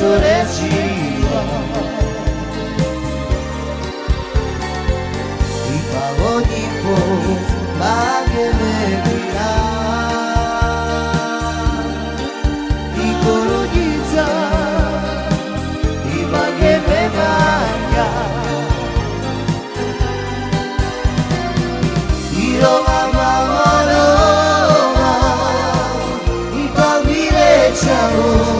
Rečiva i paloni post Bage me bira i Korunica i Bage me manja i Roma Malorova i Palmire Čavore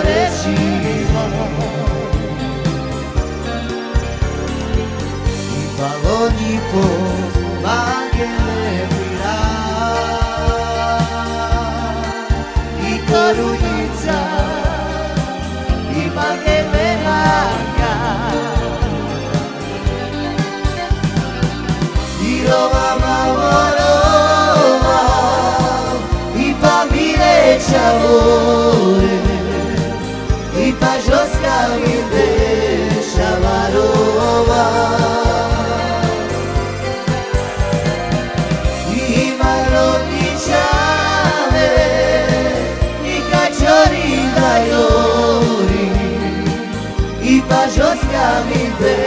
Rečiva i paloni post Bage me bira i Korunica i Bage me manja i Roma Malorova i Palmire Čavore i Pažoska mi deša varova i Maronićave i Kačori da jori i Pažoska mi deša